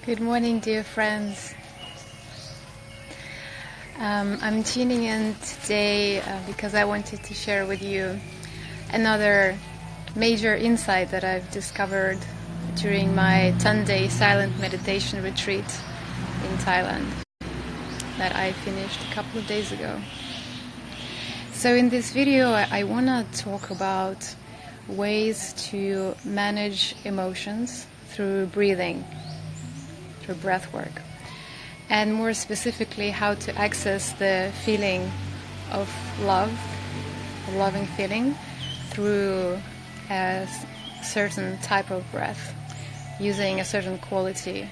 Good morning, dear friends. I'm tuning in today because I wanted to share with you another major insight that I've discovered during my 10-day silent meditation retreat in Thailand that I finished a couple of days ago. So in this video, I want to talk about ways to manage emotions through breathing, through breath work, and more specifically how to access the feeling of love, a loving feeling, through a certain type of breath, using a certain quality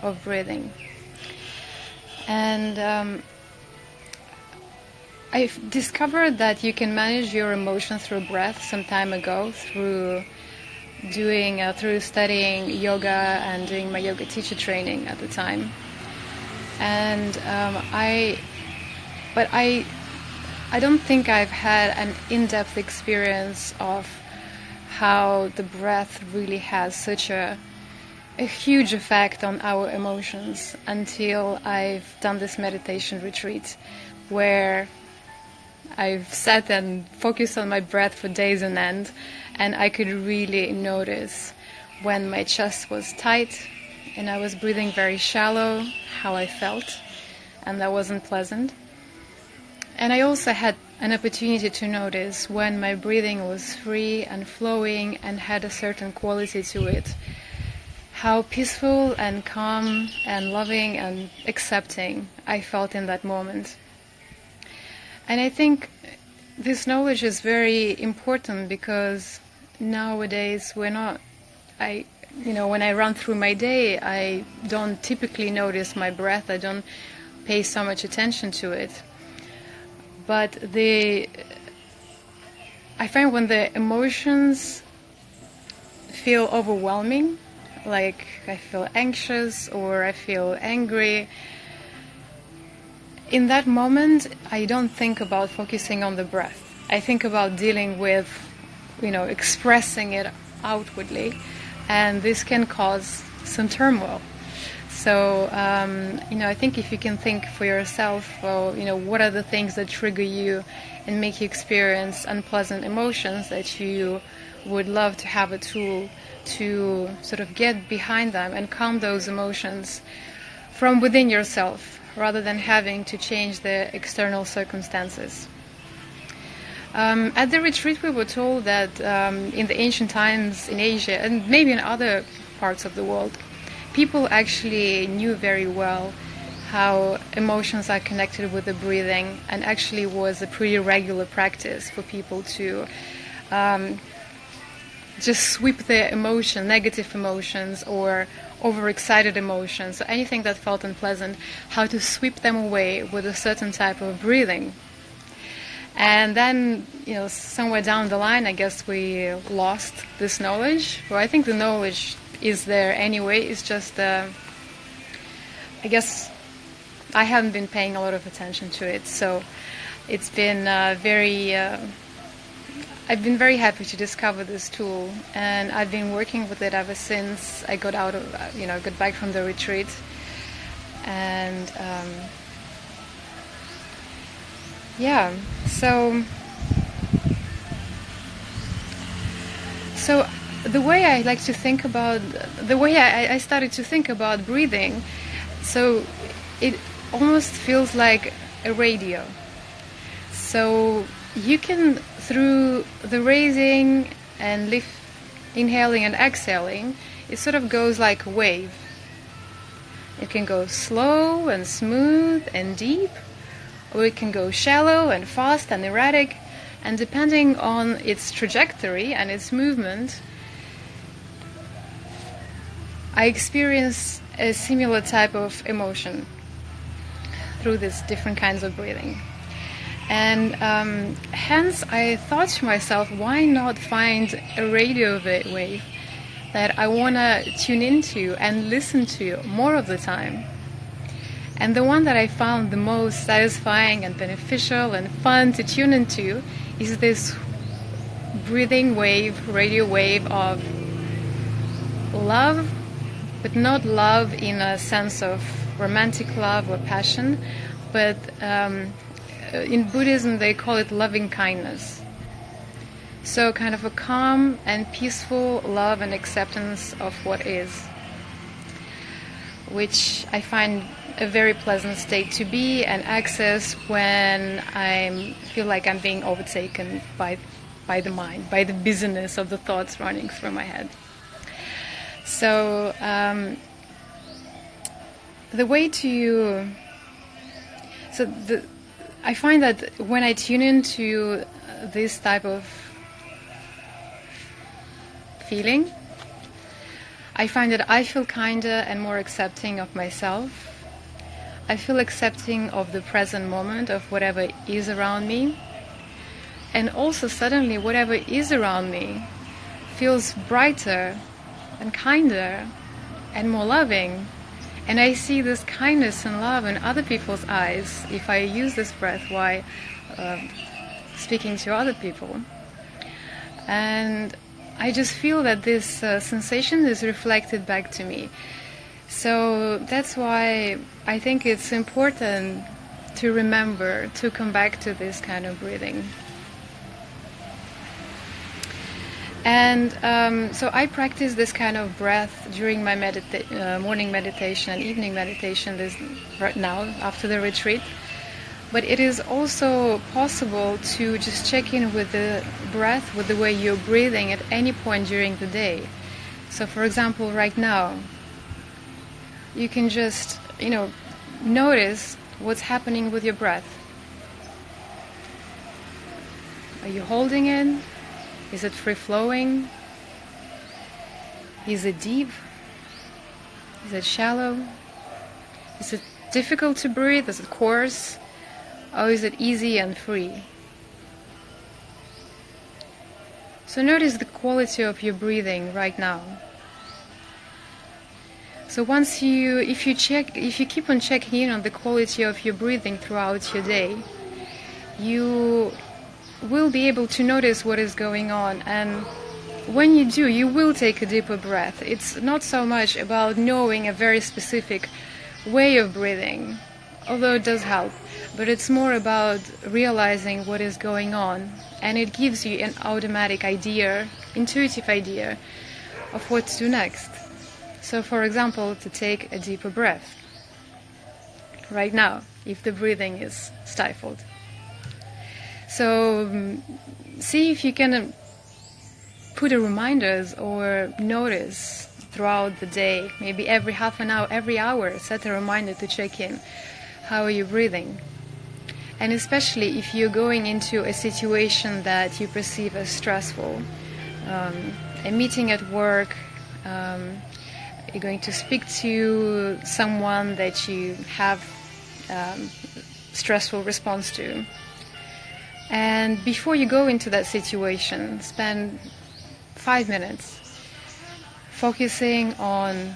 of breathing. And I've discovered that you can manage your emotions through breath some time ago through studying yoga and doing my yoga teacher training at the time. And I don't think I've had an in-depth experience of how the breath really has such a huge effect on our emotions until I've done this meditation retreat where I've sat and focused on my breath for days on end, and I could really notice when my chest was tight and I was breathing very shallow, how I felt, and that wasn't pleasant. And I also had an opportunity to notice when my breathing was free and flowing and had a certain quality to it, how peaceful and calm and loving and accepting I felt in that moment. And I think this knowledge is very important because nowadays when I run through my day, I don't typically notice my breath. I don't pay so much attention to it. But I find when the emotions feel overwhelming, like I feel anxious or I feel angry, in that moment, I don't think about focusing on the breath. I think about dealing with, expressing it outwardly, and this can cause some turmoil. So, I think if you can think for yourself, what are the things that trigger you and make you experience unpleasant emotions that you would love to have a tool to sort of get behind them and calm those emotions from within yourself, rather than having to change the external circumstances. At the retreat, we were told that in the ancient times in Asia, and maybe in other parts of the world, people actually knew very well how emotions are connected with the breathing, and actually was a pretty regular practice for people to just sweep their negative emotions or overexcited emotions, so anything that felt unpleasant, how to sweep them away with a certain type of breathing. And then, somewhere down the line, I guess we lost this knowledge. Well, I think the knowledge is there anyway. It's just, I guess I haven't been paying a lot of attention to it. So it's been I've been very happy to discover this tool, and I've been working with it ever since I got got back from the retreat. And so the way I like to think about, the way I started to think about breathing, so it almost feels like a radio. So you can, through the raising and inhaling and exhaling, it sort of goes like a wave. It can go slow and smooth and deep, or it can go shallow and fast and erratic, and depending on its trajectory and its movement, I experience a similar type of emotion through these different kinds of breathing. And hence I thought to myself, why not find a radio wave that I want to tune into and listen to more of the time. And the one that I found the most satisfying and beneficial and fun to tune into is this breathing wave, radio wave of love, but not love in a sense of romantic love or passion, but in Buddhism they call it loving kindness. So kind of a calm and peaceful love and acceptance of what is, which I find a very pleasant state to be and access when I feel like I'm being overtaken by the mind, by the busyness of the thoughts running through my head. So I find that when I tune into this type of feeling, I find that I feel kinder and more accepting of myself. I feel accepting of the present moment, of whatever is around me. And also suddenly whatever is around me feels brighter and kinder and more loving. And I see this kindness and love in other people's eyes if I use this breath while speaking to other people. And I just feel that this sensation is reflected back to me. So that's why I think it's important to remember to come back to this kind of breathing. And so I practice this kind of breath during my morning meditation and evening meditation right now after the retreat. But it is also possible to just check in with the breath, with the way you're breathing at any point during the day. So for example, right now, you can just, notice what's happening with your breath. Are you holding it? Is it free-flowing? Is it deep? Is it shallow? Is it difficult to breathe? Is it coarse? Or is it easy and free? So notice the quality of your breathing right now. So if you keep on checking in on the quality of your breathing throughout your day, you will be able to notice what is going on. And when you do, you will take a deeper breath. It's not so much about knowing a very specific way of breathing, although it does help, but it's more about realizing what is going on. And it gives you an automatic idea, intuitive idea of what to do next. So for example, to take a deeper breath right now, if the breathing is stifled. So see if you can put a reminders or notice throughout the day, maybe every half an hour, every hour, set a reminder to check in. How are you breathing? And especially if you're going into a situation that you perceive as stressful, a meeting at work, you're going to speak to someone that you have stressful response to. And before you go into that situation, spend 5 minutes focusing on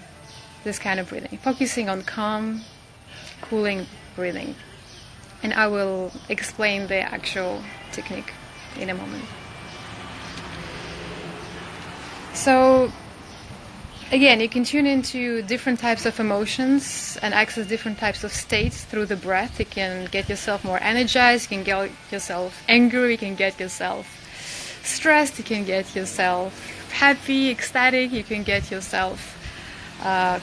this kind of breathing, focusing on calm, cooling breathing. And I will explain the actual technique in a moment. So again, you can tune into different types of emotions and access different types of states through the breath. You can get yourself more energized, you can get yourself angry, you can get yourself stressed, you can get yourself happy, ecstatic, you can get yourself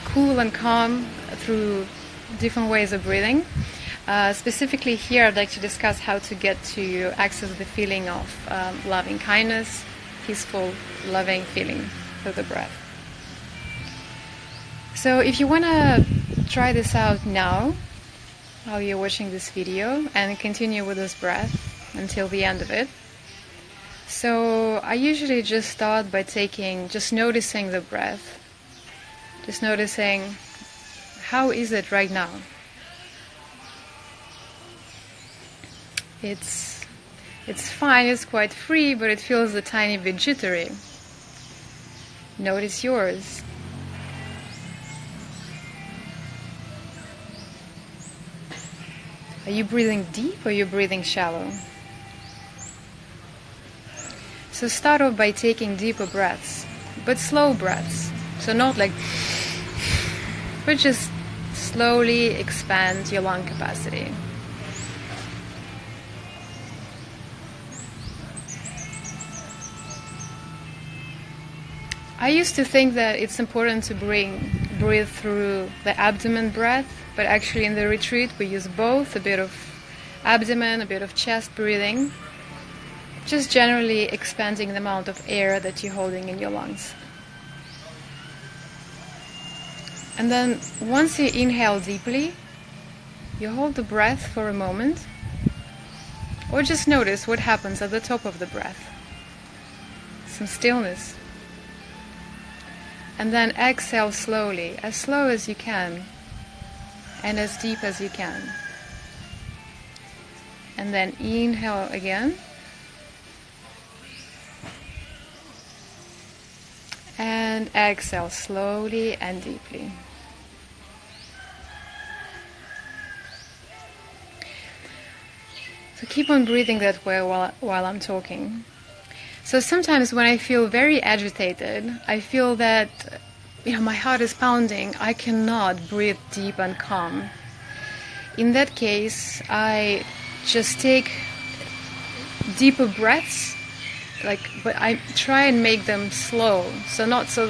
cool and calm through different ways of breathing. Specifically here, I'd like to discuss how to get to access the feeling of loving kindness, peaceful, loving feeling through the breath. So if you want to try this out now, while you're watching this video, and continue with this breath until the end of it. So I usually just start by just noticing the breath, just noticing how is it right now. It's fine, it's quite free, but it feels a tiny bit jittery. Notice yours. Are you breathing deep or are you breathing shallow? So start off by taking deeper breaths, but slow breaths. So not like but just slowly expand your lung capacity. I used to think that it's important to breathe through the abdomen breath, but actually in the retreat we use both, a bit of abdomen, a bit of chest breathing, just generally expanding the amount of air that you're holding in your lungs. And then once you inhale deeply, you hold the breath for a moment, or just notice what happens at the top of the breath. Some stillness. And then exhale slowly, as slow as you can, and as deep as you can. And then inhale again. And exhale slowly and deeply. So keep on breathing that way while I'm talking. So sometimes when I feel very agitated, I feel that my heart is pounding. I cannot breathe deep and calm. In that case, I just take deeper breaths, but I try and make them slow. So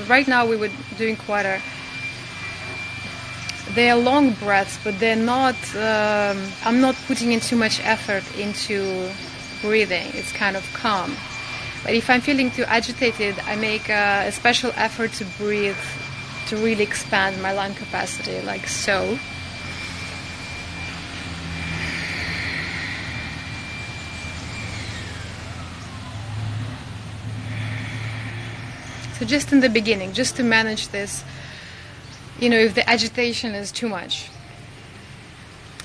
right now we were doing they are long breaths, but they're not, I'm not putting in too much effort into breathing. It's kind of calm. But if I'm feeling too agitated, I make a special effort to breathe, to really expand my lung capacity, like so. So just in the beginning, just to manage this, if the agitation is too much.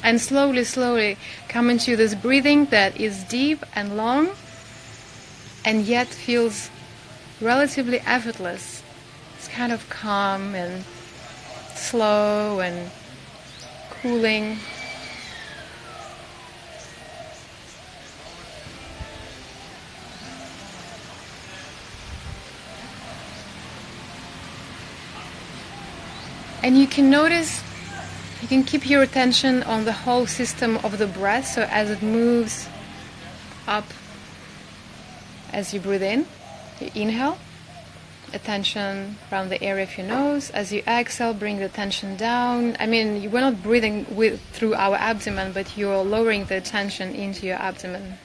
And slowly, slowly come into this breathing that is deep and long, and yet feels relatively effortless. It's kind of calm and slow and cooling. And you can notice, you can keep your attention on the whole system of the breath, so as it moves up as you breathe in, you inhale, attention around the area of your nose. As you exhale, bring the attention down. We're not breathing through our abdomen, but you're lowering the attention into your abdomen,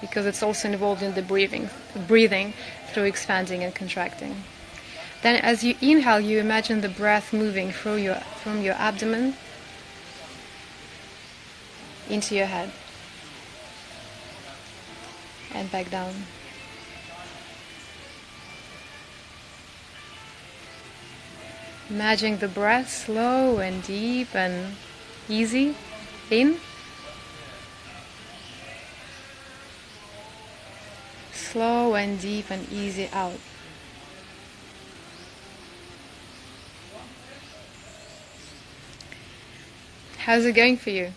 because it's also involved in the breathing through expanding and contracting. Then as you inhale, you imagine the breath moving from your abdomen into your head and back down. Imagining the breath slow and deep and easy in, slow and deep and easy out. How's it going for you?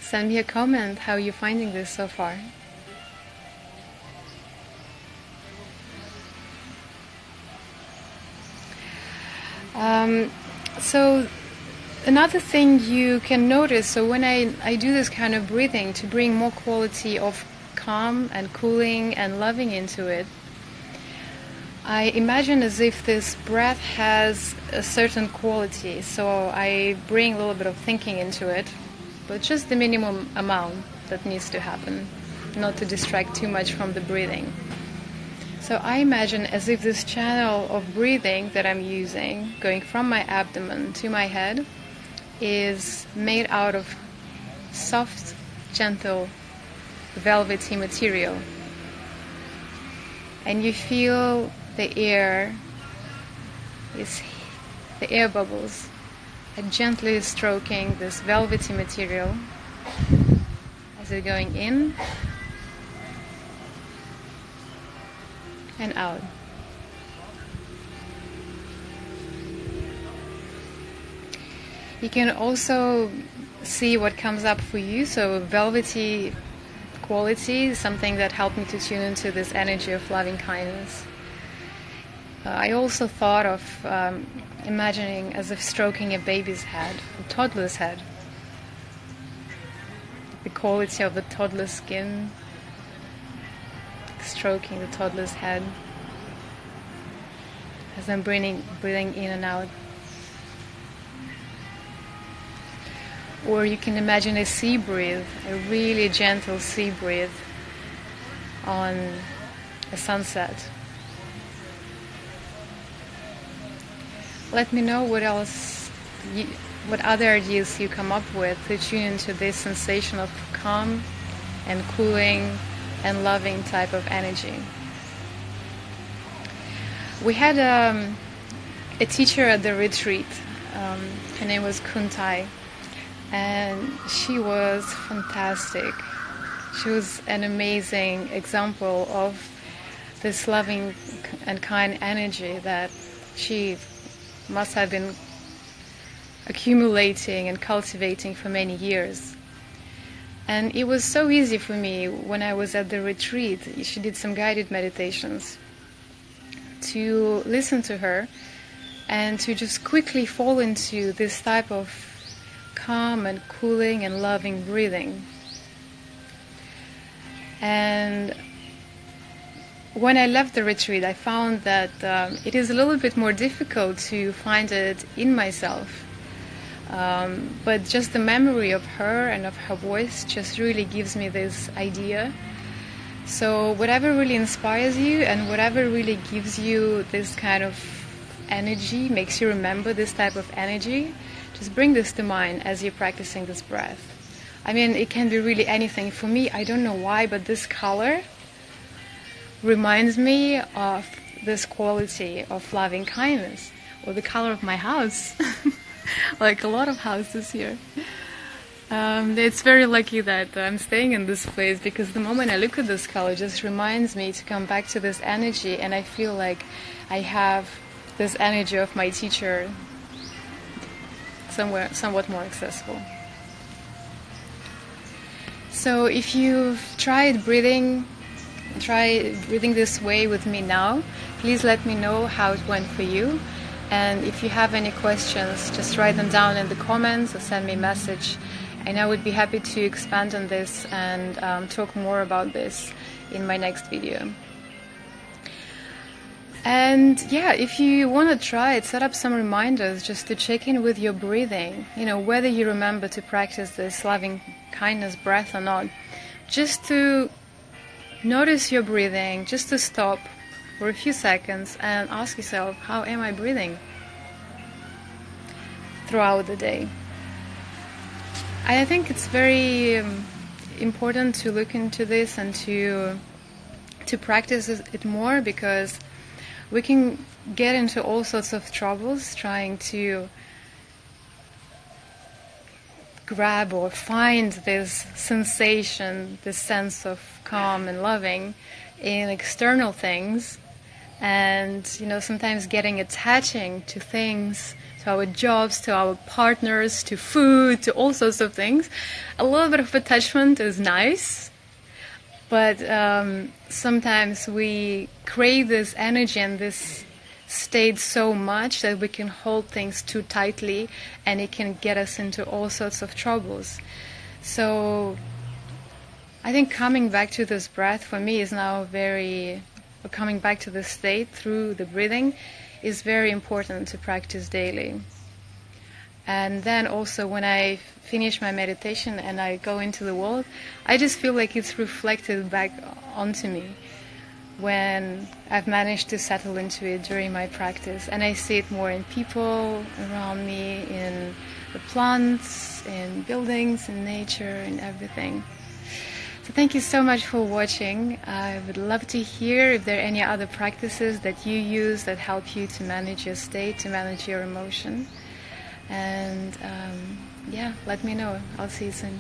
Send me a comment how you're finding this so far. So another thing you can notice, so when I do this kind of breathing to bring more quality of calm and cooling and loving into it, I imagine as if this breath has a certain quality. So I bring a little bit of thinking into it, but just the minimum amount that needs to happen, not to distract too much from the breathing. So I imagine as if this channel of breathing that I'm using, going from my abdomen to my head, is made out of soft, gentle, velvety material. And you feel the air bubbles are gently stroking this velvety material as they're going in and out. You can also see what comes up for you. So velvety quality is something that helped me to tune into this energy of loving kindness. I also thought of imagining as if stroking a baby's head, a toddler's head. The quality of the toddler's skin, stroking the toddler's head as I'm breathing in and out. Or you can imagine a sea breeze, a really gentle sea breeze on a sunset. Let me know what other ideas you come up with to tune into this sensation of calm and cooling and loving type of energy. We had a teacher at the retreat. Her name was Kuntai, and she was fantastic. She was an amazing example of this loving and kind energy that she must have been accumulating and cultivating for many years. And it was so easy for me when I was at the retreat. She did some guided meditations, to listen to her and to just quickly fall into this type of calm and cooling and loving breathing. And when I left the retreat, I found that it is a little bit more difficult to find it in myself. But just the memory of her and of her voice just really gives me this idea. So whatever really inspires you and whatever really gives you this kind of energy, makes you remember this type of energy, just bring this to mind as you're practicing this breath. I mean, it can be really anything. For me, I don't know why, but this color reminds me of this quality of loving kindness, or the color of my house, like a lot of houses here. It's very lucky that I'm staying in this place, because the moment I look at this color, it just reminds me to come back to this energy, and I feel like I have this energy of my teacher somewhat more accessible. So if you've tried breathing this way with me now, please let me know how it went for you. And if you have any questions, just write them down in the comments or send me a message, and I would be happy to expand on this and talk more about this in my next video. And yeah, if you want to try it, set up some reminders just to check in with your breathing, whether you remember to practice this loving kindness breath or not. Just to notice your breathing, just to stop for a few seconds and ask yourself, how am I breathing throughout the day? I think it's very important to look into this and to practice it more, because we can get into all sorts of troubles trying to grab or find this sensation, this sense of calm and loving in external things, and sometimes attaching to things, to our jobs, to our partners, to food, to all sorts of things. A little bit of attachment is nice, but sometimes we crave this energy and this state so much that we can hold things too tightly, and it can get us into all sorts of troubles. So I think coming back to this breath for me is now coming back to this state through the breathing is very important to practice daily. And then also when I finish my meditation and I go into the world, I just feel like it's reflected back onto me when I've managed to settle into it during my practice. And I see it more in people around me, in the plants, in buildings, in nature, in everything. So thank you so much for watching. I would love to hear if there are any other practices that you use that help you to manage your state, to manage your emotion. And yeah, let me know. I'll see you soon.